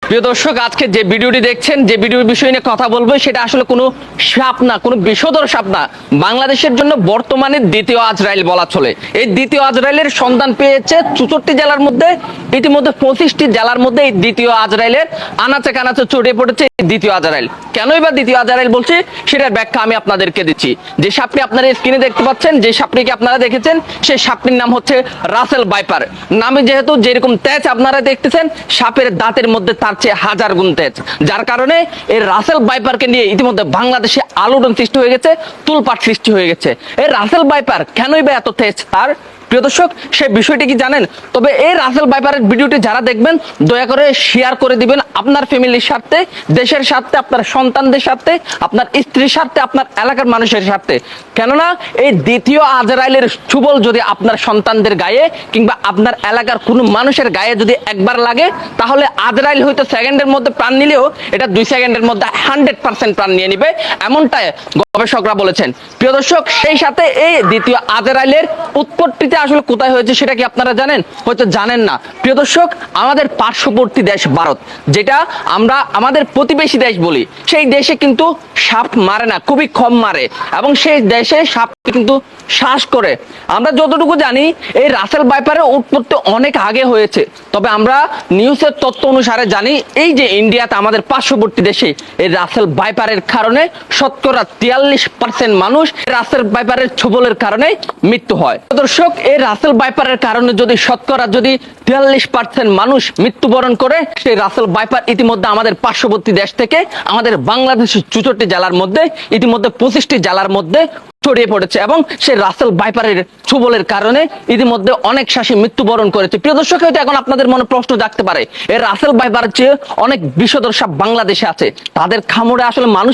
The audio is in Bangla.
প্রিয় দর্শক, আজকে যে ভিডিওটি দেখছেন, যে ভিডিওর বিষয় নিয়ে কথা বলবো, সেটা আসলে কোনো সাপ না, কোনো বিষধর সাপ না। বাংলাদেশের জন্য বর্তমানে দ্বিতীয় আজরাইল বলা চলে। এই দ্বিতীয় আজরাইলের সন্ধান পেয়েছে 64টি জেলার মধ্যে। ইতিমধ্যে 25টি জেলার মধ্যে এই দ্বিতীয় আজরাইলের আনাচে কানাচে ছড়িয়ে পড়েছে দ্বিতীয় আজরাইল। কেনই বা দ্বিতীয় আজরাইল বলছি, সেটার ব্যাখ্যা আমি আপনাদেরকে দিচ্ছি। যে সাপটি আপনারা স্ক্রিনে দেখতে পাচ্ছেন, যে সাপটিকে আপনারা দেখেছেন, সেই সাপটির নাম হচ্ছে রাসেল ভাইপার। নামে যেহেতু যেরকম তেজ আপনারা দেখতেছেন, সাপের দাঁতের মধ্যে তার চেয়ে হাজার গুণ তেজ, যার কারণে এই রাসেল ভাইপারকে নিয়ে ইতিমধ্যে বাংলাদেশে আলোড়ন সৃষ্টি হয়ে গেছে, তুলপাট সৃষ্টি হয়ে গেছে। এই রাসেল ভাইপার কেনই বা এত তেজ তার? প্রিয় দর্শক, সেই বিষয়টি কি জানেন? তবে এই রাসেল ভাইপারের ভিডিওটি যারা দেখবেন, দয়া করে শেয়ার করে দিবেন আপনার ফ্যামিলির স্বার্থে, দেশের স্বার্থে, আপনার সন্তানদের স্বার্থে, আপনার স্ত্রীর স্বার্থে, আপনার এলাকার মানুষের স্বার্থে। কেননা এই দ্বিতীয় আজরাইলের ছুবল যদি আপনার সন্তানদের গায়ে কিংবা আপনার এলাকার কোনো মানুষের গায়ে যদি একবার লাগে, তাহলে আজরাইল হয়তো সেকেন্ডের মধ্যে প্রাণ নিলেও এটা 2 সেকেন্ডের মধ্যে 100% প্রাণ নিয়ে নিবে, এমনটাই গবেষকরা বলেছেন। প্রিয় দর্শক, সেই সাথে এই দ্বিতীয় আজরাইলের উৎপত্তিতে আসলে কোথায় হয়েছে সেটা কি আপনারা জানেন? হয়তো জানেন না। প্রিয় দর্শক, আমাদের পার্শ্ববর্তী দেশ ভারত, যেটা আমরা আমাদের প্রতিবেশী দেশ বলি, সেই দেশে কিন্তু সাপ মারে না, খুবই কম মারে, এবং সেই দেশে সাপ কিন্তু শ্বাস করে। আমরা যতটুকু জানি, এই রাসেল ভাইপারের উৎপত্তি অনেক আগে হয়েছে। তবে আমরা নিউজের তথ্য অনুসারে জানি, এই যে ইন্ডিয়াতে আমাদের পার্শ্ববর্তী দেশে এই রাসেল ভাইপারের কারণে শতকরা 43% মানুষ রাসেল ভাইপারের ছোবলের কারণে মৃত্যু হয়। দর্শক, এই রাসেল ভাইপারের কারণে যদি শতকরা 43% মানুষ মৃত্যুবরণ করে, সেই রাসেল ভাইপার ইতিমধ্যে আমাদের পার্শ্ববর্তী দেশ থেকে আমাদের বাংলাদেশের 64টি জেলার মধ্যে, ইতিমধ্যে 25টি জেলার মধ্যে ছড়িয়ে পড়েছে, এবং সেই রাসেল ভাইপারের ছোবলের কারণে ইতিমধ্যে অনেক শ্বাসী মৃত্যুবরণ করেছে। প্রিয় দর্শক, হয়তো এখন আপনাদের মনে প্রশ্ন জাগতে পারে, এই রাসেল ভাইপারের চেয়ে অনেক বিষধর সাপ বাংলাদেশে আছে, তাদের খামড়ে আসলে মানুষ